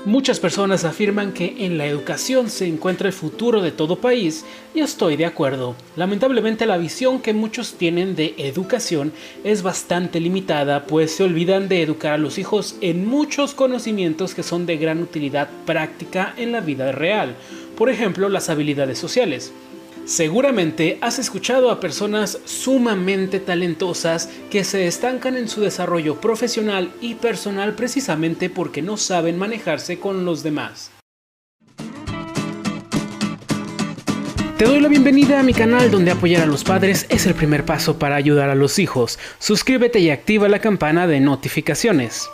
Muchas personas afirman que en la educación se encuentra el futuro de todo país y estoy de acuerdo. Lamentablemente la visión que muchos tienen de educación es bastante limitada, pues se olvidan de educar a los hijos en muchos conocimientos que son de gran utilidad práctica en la vida real. Por ejemplo, las habilidades sociales. Seguramente has escuchado a personas sumamente talentosas que se estancan en su desarrollo profesional y personal precisamente porque no saben manejarse con los demás. Te doy la bienvenida a mi canal donde apoyar a los padres es el primer paso para ayudar a los hijos. Suscríbete y activa la campana de notificaciones.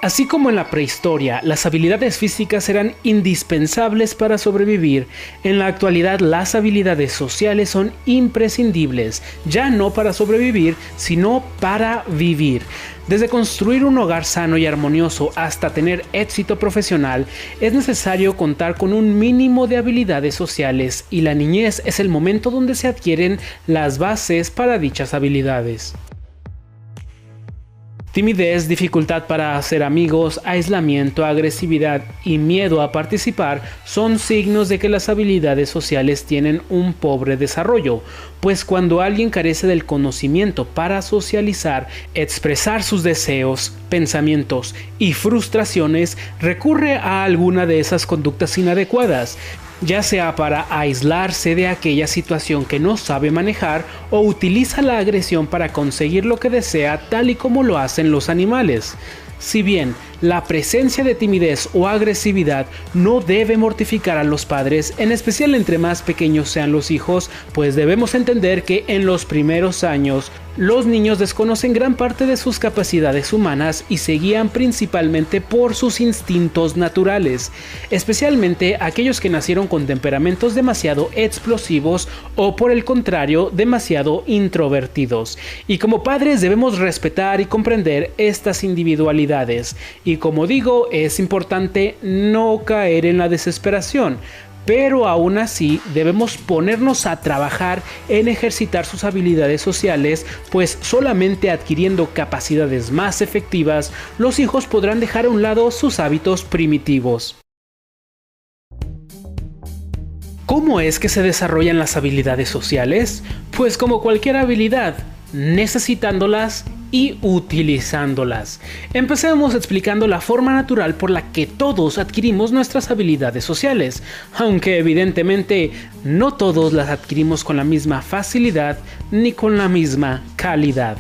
Así como en la prehistoria, las habilidades físicas eran indispensables para sobrevivir, en la actualidad las habilidades sociales son imprescindibles, ya no para sobrevivir, sino para vivir. Desde construir un hogar sano y armonioso hasta tener éxito profesional, es necesario contar con un mínimo de habilidades sociales y la niñez es el momento donde se adquieren las bases para dichas habilidades. Timidez, dificultad para hacer amigos, aislamiento, agresividad y miedo a participar son signos de que las habilidades sociales tienen un pobre desarrollo, pues cuando alguien carece del conocimiento para socializar, expresar sus deseos, pensamientos y frustraciones, recurre a alguna de esas conductas inadecuadas, ya sea para aislarse de aquella situación que no sabe manejar o utiliza la agresión para conseguir lo que desea tal y como lo hacen los animales. Si bien la presencia de timidez o agresividad no debe mortificar a los padres, en especial entre más pequeños sean los hijos, pues debemos entender que en los primeros años los niños desconocen gran parte de sus capacidades humanas y se guían principalmente por sus instintos naturales, especialmente aquellos que nacieron con temperamentos demasiado explosivos o por el contrario demasiado introvertidos. Y como padres debemos respetar y comprender estas individualidades. Y como digo, es importante no caer en la desesperación, pero aún así debemos ponernos a trabajar en ejercitar sus habilidades sociales, pues solamente adquiriendo capacidades más efectivas, los hijos podrán dejar a un lado sus hábitos primitivos. ¿Cómo es que se desarrollan las habilidades sociales? Pues como cualquier habilidad, necesitándolas y utilizándolas. Empecemos explicando la forma natural por la que todos adquirimos nuestras habilidades sociales, aunque evidentemente no todos las adquirimos con la misma facilidad ni con la misma calidad.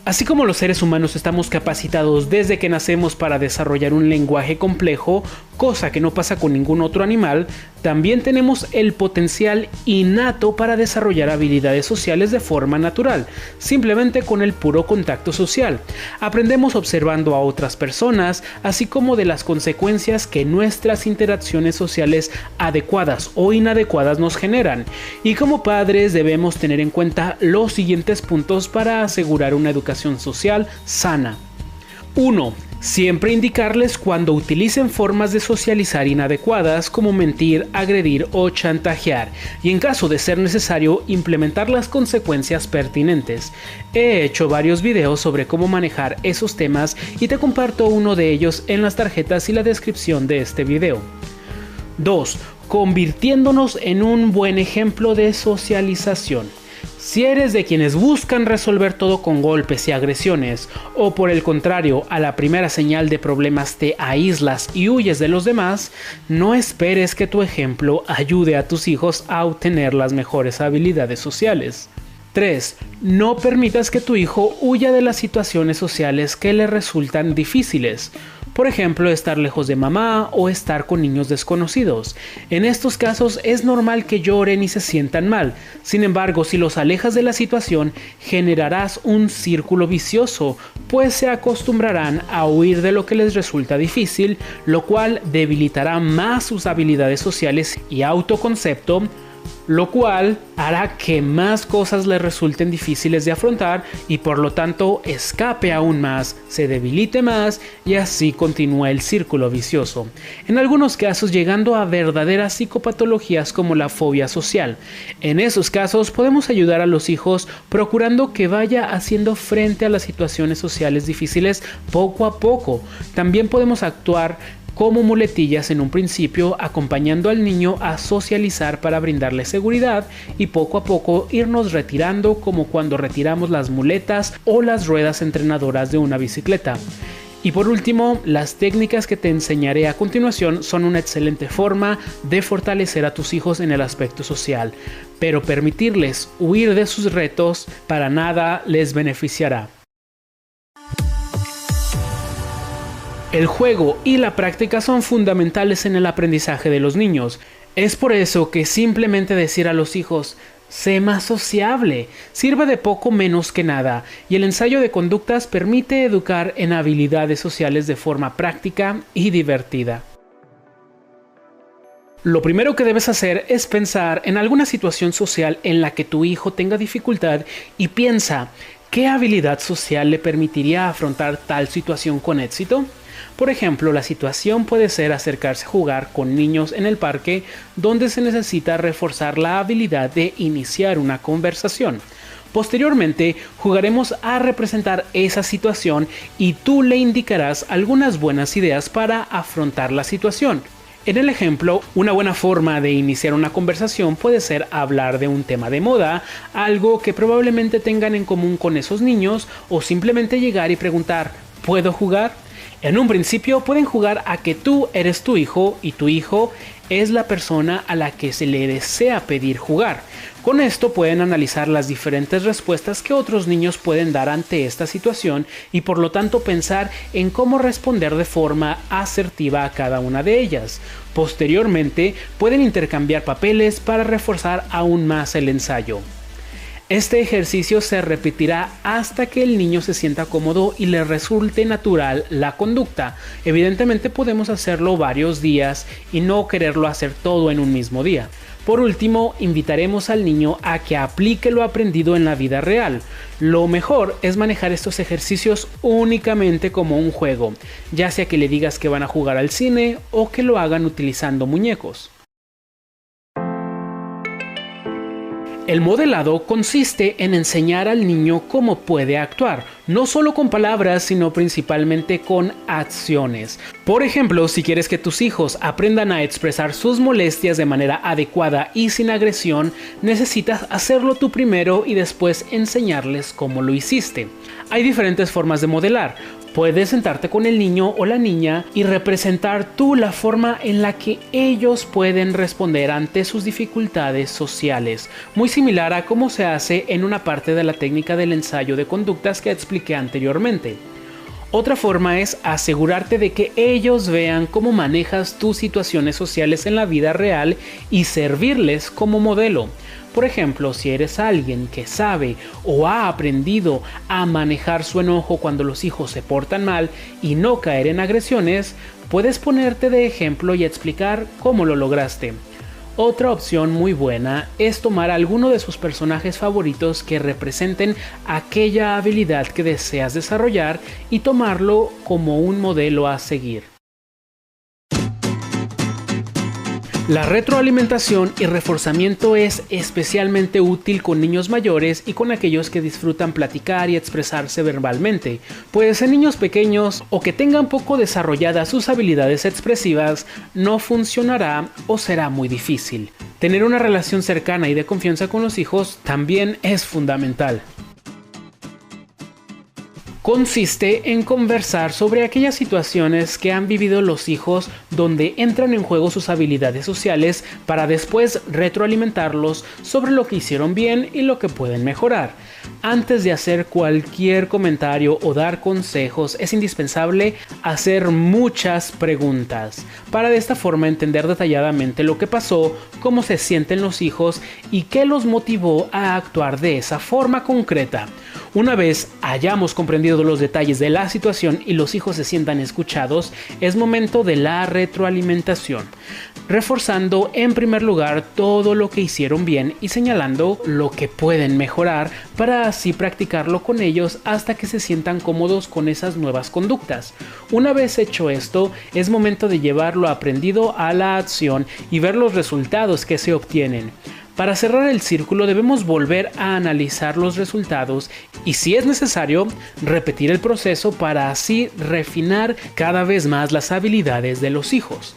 Así como los seres humanos estamos capacitados desde que nacemos para desarrollar un lenguaje complejo, cosa que no pasa con ningún otro animal, también tenemos el potencial innato para desarrollar habilidades sociales de forma natural, simplemente con el puro contacto social. Aprendemos observando a otras personas, así como de las consecuencias que nuestras interacciones sociales adecuadas o inadecuadas nos generan. Y como padres debemos tener en cuenta los siguientes puntos para asegurar una educación social sana. 1. Siempre indicarles cuando utilicen formas de socializar inadecuadas como mentir, agredir o chantajear, y en caso de ser necesario implementar las consecuencias pertinentes. He hecho varios videos sobre cómo manejar esos temas y te comparto uno de ellos en las tarjetas y la descripción de este video. 2. Convirtiéndonos en un buen ejemplo de socialización. Si eres de quienes buscan resolver todo con golpes y agresiones, o por el contrario, a la primera señal de problemas te aíslas y huyes de los demás, no esperes que tu ejemplo ayude a tus hijos a obtener las mejores habilidades sociales. 3. No permitas que tu hijo huya de las situaciones sociales que le resultan difíciles. Por ejemplo, estar lejos de mamá o estar con niños desconocidos. En estos casos es normal que lloren y se sientan mal. Sin embargo, si los alejas de la situación, generarás un círculo vicioso, pues se acostumbrarán a huir de lo que les resulta difícil, lo cual debilitará más sus habilidades sociales y autoconcepto, lo cual hará que más cosas le resulten difíciles de afrontar y por lo tanto escape aún más, se debilite más y así continúa el círculo vicioso. En algunos casos llegando a verdaderas psicopatologías como la fobia social. En esos casos podemos ayudar a los hijos procurando que vaya haciendo frente a las situaciones sociales difíciles poco a poco. También podemos actuar como muletillas en un principio, acompañando al niño a socializar para brindarle seguridad y poco a poco irnos retirando, como cuando retiramos las muletas o las ruedas entrenadoras de una bicicleta. Y por último, las técnicas que te enseñaré a continuación son una excelente forma de fortalecer a tus hijos en el aspecto social, pero permitirles huir de sus retos para nada les beneficiará. El juego y la práctica son fundamentales en el aprendizaje de los niños. Es por eso que simplemente decir a los hijos, sé más sociable, sirve de poco menos que nada, y el ensayo de conductas permite educar en habilidades sociales de forma práctica y divertida. Lo primero que debes hacer es pensar en alguna situación social en la que tu hijo tenga dificultad y piensa, ¿qué habilidad social le permitiría afrontar tal situación con éxito? Por ejemplo, la situación puede ser acercarse a jugar con niños en el parque, donde se necesita reforzar la habilidad de iniciar una conversación. Posteriormente, jugaremos a representar esa situación y tú le indicarás algunas buenas ideas para afrontar la situación. En el ejemplo, una buena forma de iniciar una conversación puede ser hablar de un tema de moda, algo que probablemente tengan en común con esos niños, o simplemente llegar y preguntar, ¿puedo jugar? En un principio pueden jugar a que tú eres tu hijo y tu hijo es la persona a la que se le desea pedir jugar. Con esto pueden analizar las diferentes respuestas que otros niños pueden dar ante esta situación y por lo tanto pensar en cómo responder de forma asertiva a cada una de ellas. Posteriormente pueden intercambiar papeles para reforzar aún más el ensayo. Este ejercicio se repetirá hasta que el niño se sienta cómodo y le resulte natural la conducta. Evidentemente podemos hacerlo varios días y no quererlo hacer todo en un mismo día. Por último, invitaremos al niño a que aplique lo aprendido en la vida real. Lo mejor es manejar estos ejercicios únicamente como un juego, ya sea que le digas que van a jugar al cine o que lo hagan utilizando muñecos. El modelado consiste en enseñar al niño cómo puede actuar, no solo con palabras, sino principalmente con acciones. Por ejemplo, si quieres que tus hijos aprendan a expresar sus molestias de manera adecuada y sin agresión, necesitas hacerlo tú primero y después enseñarles cómo lo hiciste. Hay diferentes formas de modelar. Puedes sentarte con el niño o la niña y representar tú la forma en la que ellos pueden responder ante sus dificultades sociales, muy similar a cómo se hace en una parte de la técnica del ensayo de conductas que expliqué anteriormente. Otra forma es asegurarte de que ellos vean cómo manejas tus situaciones sociales en la vida real y servirles como modelo. Por ejemplo, si eres alguien que sabe o ha aprendido a manejar su enojo cuando los hijos se portan mal y no caer en agresiones, puedes ponerte de ejemplo y explicar cómo lo lograste. Otra opción muy buena es tomar alguno de sus personajes favoritos que representen aquella habilidad que deseas desarrollar y tomarlo como un modelo a seguir. La retroalimentación y reforzamiento es especialmente útil con niños mayores y con aquellos que disfrutan platicar y expresarse verbalmente, pues en niños pequeños o que tengan poco desarrolladas sus habilidades expresivas no funcionará o será muy difícil. Tener una relación cercana y de confianza con los hijos también es fundamental. Consiste en conversar sobre aquellas situaciones que han vivido los hijos donde entran en juego sus habilidades sociales para después retroalimentarlos sobre lo que hicieron bien y lo que pueden mejorar. Antes de hacer cualquier comentario o dar consejos es indispensable hacer muchas preguntas para de esta forma entender detalladamente lo que pasó, cómo se sienten los hijos y qué los motivó a actuar de esa forma concreta. Una vez hayamos comprendido los detalles de la situación y los hijos se sientan escuchados, es momento de la retroalimentación, reforzando en primer lugar todo lo que hicieron bien y señalando lo que pueden mejorar para así practicarlo con ellos hasta que se sientan cómodos con esas nuevas conductas. Una vez hecho esto, es momento de llevar lo aprendido a la acción y ver los resultados que se obtienen. Para cerrar el círculo debemos volver a analizar los resultados y, si es necesario, repetir el proceso para así refinar cada vez más las habilidades de los hijos.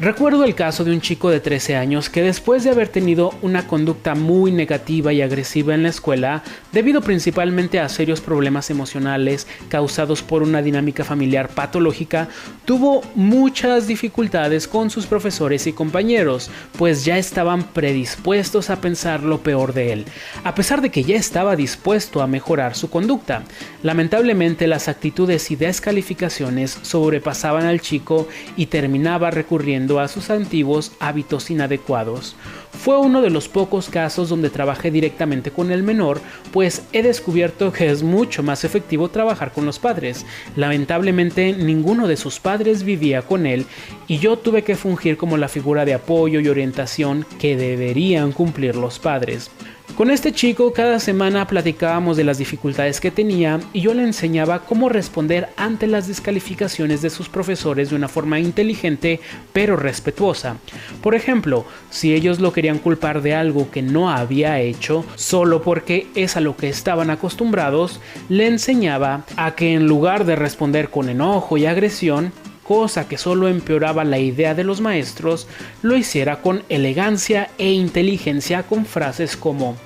Recuerdo el caso de un chico de 13 años que, después de haber tenido una conducta muy negativa y agresiva en la escuela, debido principalmente a serios problemas emocionales causados por una dinámica familiar patológica, tuvo muchas dificultades con sus profesores y compañeros, pues ya estaban predispuestos a pensar lo peor de él, a pesar de que ya estaba dispuesto a mejorar su conducta. Lamentablemente, las actitudes y descalificaciones sobrepasaban al chico y terminaba recurriendo a sus antiguos hábitos inadecuados. Fue uno de los pocos casos donde trabajé directamente con el menor, pues he descubierto que es mucho más efectivo trabajar con los padres. Lamentablemente, ninguno de sus padres vivía con él y yo tuve que fungir como la figura de apoyo y orientación que deberían cumplir los padres. Con este chico cada semana platicábamos de las dificultades que tenía y yo le enseñaba cómo responder ante las descalificaciones de sus profesores de una forma inteligente pero respetuosa. Por ejemplo, si ellos lo querían culpar de algo que no había hecho solo porque es a lo que estaban acostumbrados, le enseñaba a que, en lugar de responder con enojo y agresión, cosa que solo empeoraba la idea de los maestros, lo hiciera con elegancia e inteligencia, con frases como: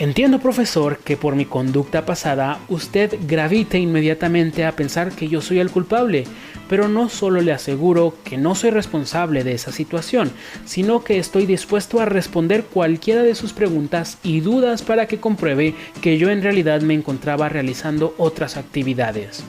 entiendo, profesor, que por mi conducta pasada usted gravite inmediatamente a pensar que yo soy el culpable, pero no solo le aseguro que no soy responsable de esa situación, sino que estoy dispuesto a responder cualquiera de sus preguntas y dudas para que compruebe que yo en realidad me encontraba realizando otras actividades.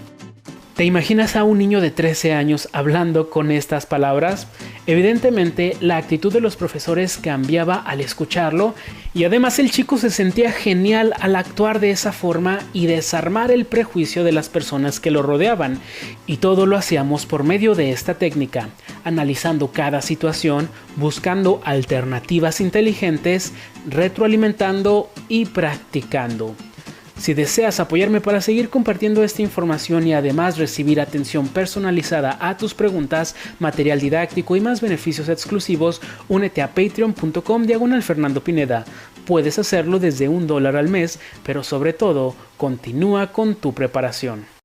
¿Te imaginas a un niño de 13 años hablando con estas palabras? Evidentemente, la actitud de los profesores cambiaba al escucharlo y además el chico se sentía genial al actuar de esa forma y desarmar el prejuicio de las personas que lo rodeaban. Y todo lo hacíamos por medio de esta técnica, analizando cada situación, buscando alternativas inteligentes, retroalimentando y practicando. Si deseas apoyarme para seguir compartiendo esta información y además recibir atención personalizada a tus preguntas, material didáctico y más beneficios exclusivos, únete a patreon.com/Fernando Pineda. Puedes hacerlo desde $1 al mes, pero sobre todo, continúa con tu preparación.